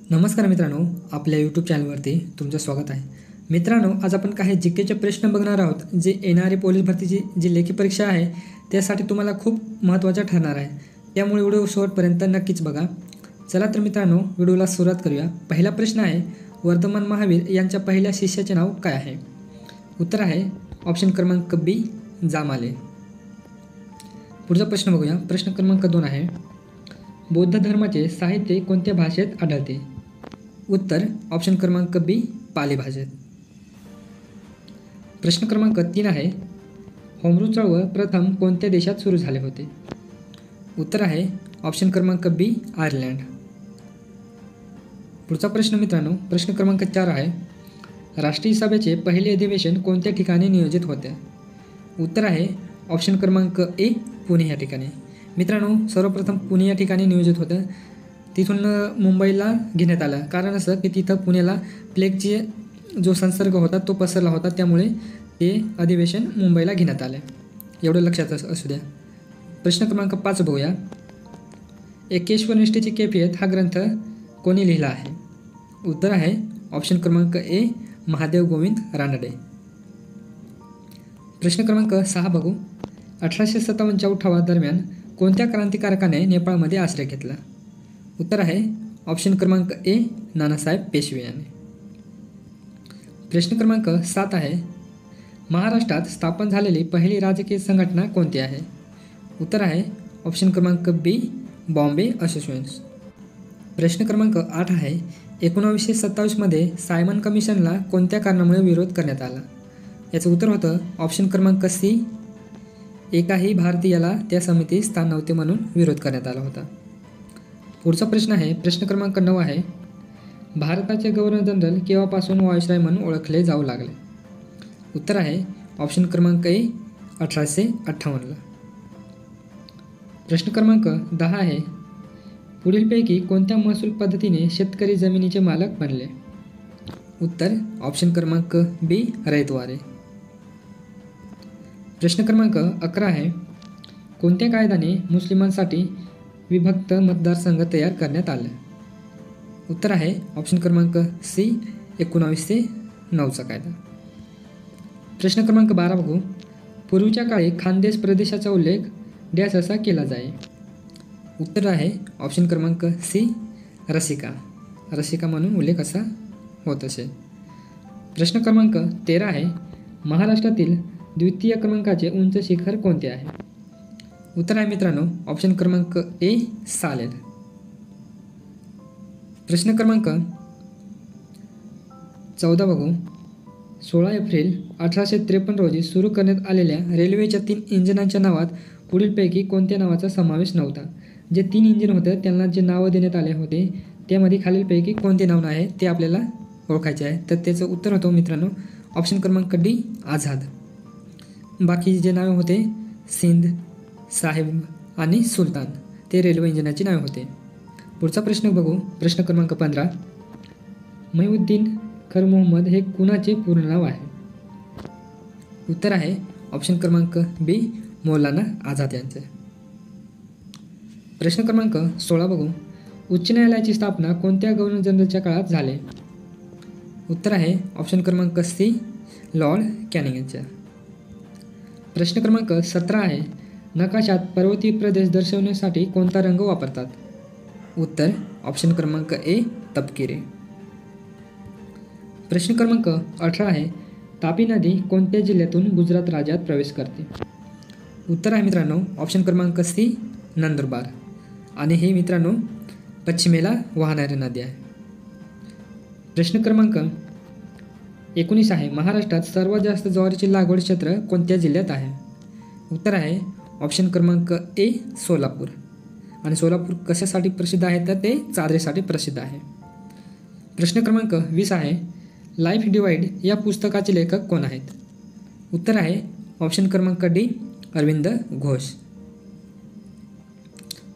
नमस्कार मित्रांनो, आपल्या यूट्यूब चॅनलवरती तुमचं स्वागत आहे. मित्रांनो, आज आपण काही जीकेचे प्रश्न बघणार आहोत जे येणारी पोलीस भरतीची जी लेखी परीक्षा आहे त्यासाठी तुम्हाला खूप महत्त्वाचा ठरणार आहे. त्यामुळे व्हिडिओ शेवटपर्यंत नक्कीच बघा. चला तर मित्रांनो, व्हिडिओला सुरुवात करूया. पहिला प्रश्न आहे, वर्धमान महावीर यांच्या पहिल्या शिष्याचे नाव काय आहे? उत्तर आहे ऑप्शन क्रमांक बी, जामाले. पुढचा प्रश्न बघूया. प्रश्न क्रमांक 2 आहे, बौद्ध धर्माचे साहित्य कोणत्या भाषेत आढळते? उत्तर ऑप्शन क्रमांक बी, पाली भाषेत. प्रश्न क्रमांक 3 आहे, होमरूल चळवळ प्रथम कोणत्या देशात सुरू झाले होते? उत्तर आहे ऑप्शन क्रमांक बी, आयर्लंड. पुढचा प्रश्न मित्रांनो, प्रश्न क्रमांक 4 आहे, राष्ट्रीय सभेचे पहिले अधिवेशन कोणत्या ठिकाणी नियोजित होते? उत्तर आहे ऑप्शन क्रमांक ए, पुणे या ठिकाणी. मित्रांनो, सर्वप्रथम पुणे या ठिकाणी नियोजित होतं. तिथून मुंबईला घेण्यात आलं. कारण असं की तिथं पुण्याला प्लेगची जो संसर्ग होता तो पसरला होता, त्यामुळे ते अधिवेशन मुंबईला घेण्यात आले. एवढं लक्षात असू द्या. प्रश्न क्रमांक 5 बघूया. एकेश्वरनिष्ठेची कैफियत हा ग्रंथ कोणी लिहिला आहे? उत्तर आहे ऑप्शन क्रमांक ए, महादेव गोविंद रानडे. प्रश्न क्रमांक 6 बघू. 1857च्या उठावा दरम्यान कोणत्या क्रांतिकारकाने नेपाळमध्ये आश्रय घेतला? उत्तर आहे ऑप्शन क्रमांक ए, नानासाहेब पेशवे यांनी. प्रश्न क्रमांक 7 आहे, महाराष्ट्रात स्थापन झालेली पहिली राजकीय संघटना कोणती आहे? उत्तर आहे ऑप्शन क्रमांक बी, बॉम्बे असोसिएशन्स. प्रश्न क्रमांक 8 आहे, 1927मध्ये सायमन कमिशनला कोणत्या कारणामुळे विरोध करण्यात आला? याचं उत्तर होतं ऑप्शन क्रमांक सी, एकाही भारतीयाला त्या समितीत स्थान नव्हते म्हणून विरोध करण्यात आला होता. पुढचा प्रश्न आहे, प्रश्न क्रमांक 9 आहे, भारताचे गव्हर्नर जनरल केव्हापासून व्हाईसरॉय म्हणून ओळखले जाऊ लागले? उत्तर आहे ऑप्शन क्रमांक ए, 1858ला. प्रश्न क्रमांक 10 आहे, पुढीलपैकी कोणत्या महसूल पद्धतीने शेतकरी जमिनीचे मालक बनले? उत्तर ऑप्शन क्रमांक बी, रयतवारे. प्रश्न क्रमांक 11 आहे, कोणत्या कायद्याने मुस्लिमांसाठी विभक्त मतदारसंघ तयार करण्यात आले? उत्तर आहे ऑप्शन क्रमांक सी, 1909चा कायदा. प्रश्न क्रमांक 12 बघू. पूर्वीच्या काळी खानदेश प्रदेशाचा उल्लेख डॅश असा केला जाई? उत्तर आहे ऑप्शन क्रमांक सी, रसिका. रसिका म्हणून उल्लेख असा होत असे. प्रश्न क्रमांक 13 आहे, महाराष्ट्रातील द्वितीय क्रमांकाचे उंच शिखर कोणते आहे? उत्तर आहे मित्रांनो ऑप्शन क्रमांक ए, सालेर. प्रश्न क्रमांक 14 बघू. 16 एप्रिल 1853 रोजी सुरू करण्यात आलेल्या रेल्वेच्या 3 इंजिनांच्या नावात पुढीलपैकी कोणत्या नावाचा समावेश नव्हता? जे 3 इंजिन होतं त्यांना जे नावं देण्यात आले होते त्यामध्ये खालीलपैकी कोणते नाव आहे ते आपल्याला ओळखायचे आहे. तर त्याचं उत्तर होतं मित्रांनो ऑप्शन क्रमांक डी, आझाद. बाकी जे नावे होते सिंध, साहेब आणि सुलतान, ते रेल्वे इंजिनाची नावे होते. पुढचा प्रश्न बघू. प्रश्न क्रमांक 15, महिउद्दीन खर मोहम्मद हे कुणाचे पूर्ण नाव आहे? उत्तर आहे ऑप्शन क्रमांक बी, मौलाना आझाद यांचे. प्रश्न क्रमांक 16 बघू. उच्च न्यायालयाची स्थापना कोणत्या गव्हर्नर जनरलच्या काळात झाले? उत्तर आहे ऑप्शन क्रमांक सी, लॉर्ड कॅनिंग यांच्या. प्रश्न क्रमांक 17 आहे, नकाशात पर्वतीय प्रदेश दर्शवण्यासाठी कोणता रंग वापरतात? उत्तर ऑप्शन क्रमांक ए, तपकिरी. प्रश्न क्रमांक 18 आहे, तापी नदी कोणत्या जिल्ह्यातून गुजरात राज्यात प्रवेश करते? उत्तर आहे मित्रांनो ऑप्शन क्रमांक सी, नंदुरबार. आणि हे मित्रांनो पश्चिमेला वाहणारी नदी आहे. प्रश्न क्रमांक 19 आहे, महाराष्ट्रात सर्वात जास्त ज्वारीची लागवड क्षेत्र कोणत्या जिल्ह्यात आहे? उत्तर आहे ऑप्शन क्रमांक ए, सोलापूर. आणि सोलापूर कशासाठी प्रसिद्ध आहे? तर ते चादरीसाठी प्रसिद्ध आहे. प्रश्न क्रमांक 20 आहे, लाईफ डिवाइड या पुस्तकाचे लेखक कोण आहेत? उत्तर आहे ऑप्शन क्रमांक डी, अरविंद घोष.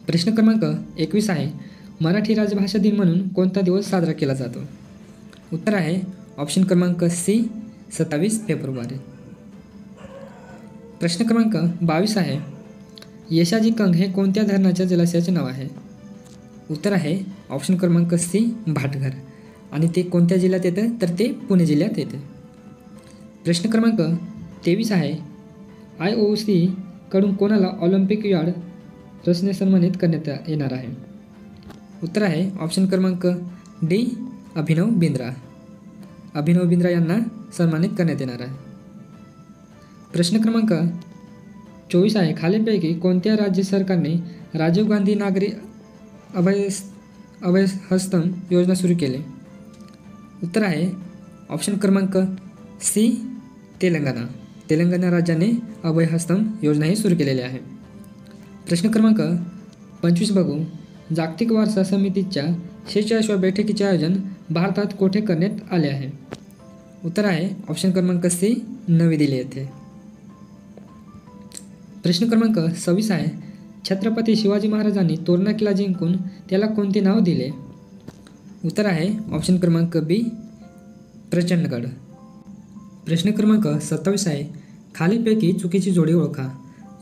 प्रश्न क्रमांक 21 आहे, मराठी राजभाषा दिन म्हणून कोणता दिवस साजरा केला जातो? उत्तर आहे ऑप्शन क्रमांक सी, 27 फेब्रुवारी. प्रश्न क्रमांक 22 आहे, यशाजी कंग हे कोणत्या धरणाच्या जलाशयाचे नाव आहे? उत्तर आहे ऑप्शन क्रमांक सी भाटघर. आणि ते कोणत्या जिल्ह्यात येतं तर ते पुणे जिल्ह्यात येते. प्रश्न क्रमांक 23 आहे, IOC कडून कोणाला ऑलिम्पिक यार्ड रचनेस सन्मानित करण्यात येणार आहे? उत्तर आहे ऑप्शन क्रमांक डी अभिनव बिंद्रा. अभिनव बिंद्रा यांना सन्मानित करण्यात येणार आहे. प्रश्न क्रमांक 24 आहे, खालीलपैकी कोणत्या राज्य सरकारने राजीव गांधी नागरी अभयहस्तं योजना सुरू केली? उत्तर आहे ऑप्शन क्रमांक सी तेलंगणा. तेलंगणा राज्याने अभयहस्तं योजना ही सुरू केलेली आहे. प्रश्न क्रमांक 25 बघू. जागतिक वारसा समितीच्या 46व्या बैठकीचे आयोजन भारतात कोठे करण्यात आले आहे? उत्तर आहे ऑप्शन क्रमांक सी नवी दिल्ली येथे. प्रश्न क्रमांक 26 आहे, छत्रपती शिवाजी महाराजांनी तोरणा किल्ला जिंकून त्याला कोणते नाव दिले? उत्तर आहे ऑप्शन क्रमांक बी प्रचंडगड. प्रश्न क्रमांक 27 आहे, खालीलपैकी चुकीची जोडी ओळखा.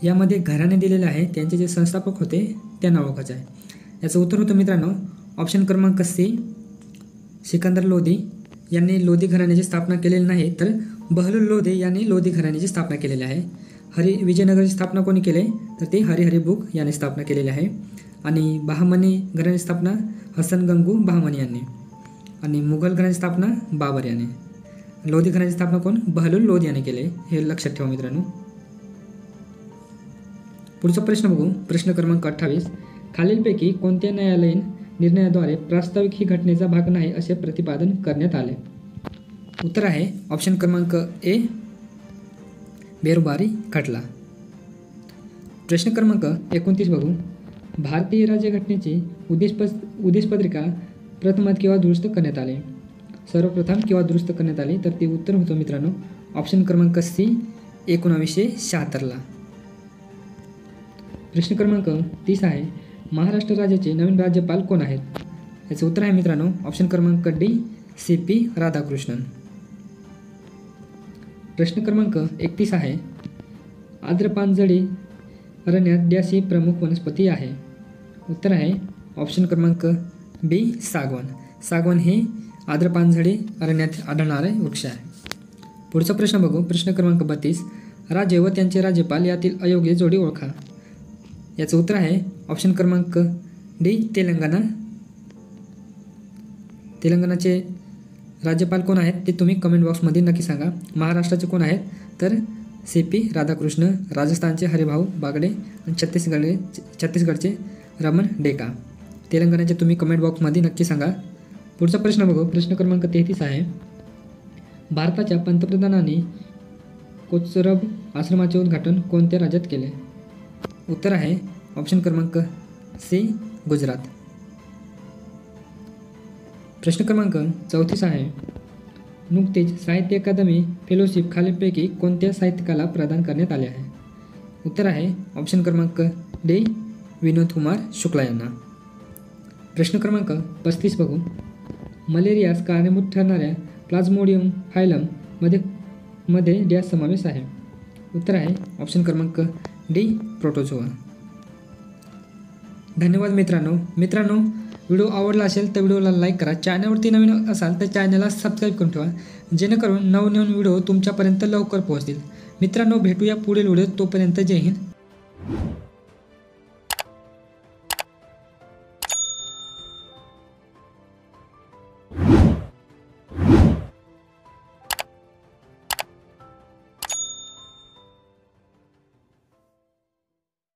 यामध्ये घराणे दिलेले आहे, त्यांचे जे संस्थापक होते त्यांना ओळखायचे आहे. याचं उत्तर होतं मित्रांनो ऑप्शन क्रमांक सी सिकंदर लोधी यांनी लोधी घराण्याची स्थापना केलेली नाही, तर बहलूल लोधी यांनी लोधी घराण्याची स्थापना केलेली आहे. विजयनगरची स्थापना कोणी केली तर ते हरिहरी बुक यांनी स्थापना केलेली आहे. आणि बहामनी घराण्याची स्थापना हसन गंगू बहामनी यांनी. आणि मुघल घराण्याची स्थापना बाबर यांनी. लोधी घराण्याची स्थापना कोण बहलूल लोधी यांनी केले, हे लक्षात ठेवा मित्रांनो. पुढचा प्रश्न बघू. प्रश्न क्रमांक 28, खालीलपैकी कोणत्या न्यायालयीन निर्णयाद्वारे प्रास्ताविक ही घटनेचा भाग नाही असे प्रतिपादन करण्यात आले? उत्तर आहे ऑप्शन क्रमांक ए बेरुबारी खटला. प्रश्न क्रमांक 29 बघू. भारतीय राज्यघटनेची उद्देशपत्रिका प्रथम किंवा दुरुस्त करण्यात आले? सर्वप्रथम किंवा दुरुस्त करण्यात आली, तर ते उत्तर होतं मित्रांनो ऑप्शन क्रमांक सी 1976ला. प्रश्न क्रमांक 30 आहे, महाराष्ट्र राज्याचे नवीन राज्यपाल कोण आहेत? याचं उत्तर आहे मित्रांनो ऑप्शन क्रमांक डी CP राधाकृष्णन. प्रश्न क्रमांक 31 आहे, आद्रपानझडी अरण्यात डॅश प्रमुख वनस्पती आहे? उत्तर आहे ऑप्शन क्रमांक बी सागवान. सागवान हे आद्रपानझडी अरण्यात आढळणारे वृक्ष आहे. पुढचा प्रश्न बघू. प्रश्न क्रमांक 32, राज्य व त्यांचे राज्यपाल यातील अयोग्य जोडी ओळखा. याचं उत्तर आहे ऑप्शन क्रमांक डी तेलंगणा. तेलंगणाचे राज्यपाल कोण आहेत ते तुम्ही कमेंट बॉक्समध्ये नक्की सांगा. महाराष्ट्राचे कोण आहेत तर CP राधाकृष्ण, राजस्थानचे हरिभाऊ बागडे आणि छत्तीसगडचे रमन डेका. तेलंगणाचे तुम्ही कमेंट बॉक्समध्ये नक्की सांगा. पुढचा प्रश्न बघू. प्रश्न क्रमांक 33 आहे, भारताच्या पंतप्रधानांनी कोचरब आश्रमाचे उद्घाटन कोणत्या राज्यात केले? उत्तर आहे ऑप्शन क्रमांक सी गुजरात. प्रश्न क्रमांक 34 आहे, नुकतेच साहित्य अकादमी फेलोशिप खालीलपैकी कोणत्या साहित्यिकाला प्रदान करण्यात आले आहे? उत्तर आहे ऑप्शन क्रमांक डी विनोद कुमार शुक्ला यांना. प्रश्न क्रमांक 35 बघू. मलेरियास कारणीभूत ठरणाऱ्या प्लाझ्मोडियम फायलम मध्ये डॅश समावेश आहे? उत्तर आहे ऑप्शन क्रमांक डी प्रोटोझोआ. धन्यवाद मित्रांनो व्हिडिओ आवडला असेल तर व्हिडिओला लाईक करा. चॅनलवरती नवीन असाल तर चॅनलला सबस्क्राईब करून ठेवा, जेणेकरून नवनवीन व्हिडिओ तुमच्यापर्यंत लवकर पोहोचतील. मित्रांनो भेटूया पुढील व्हिडिओ. तोपर्यंत जय हिंद.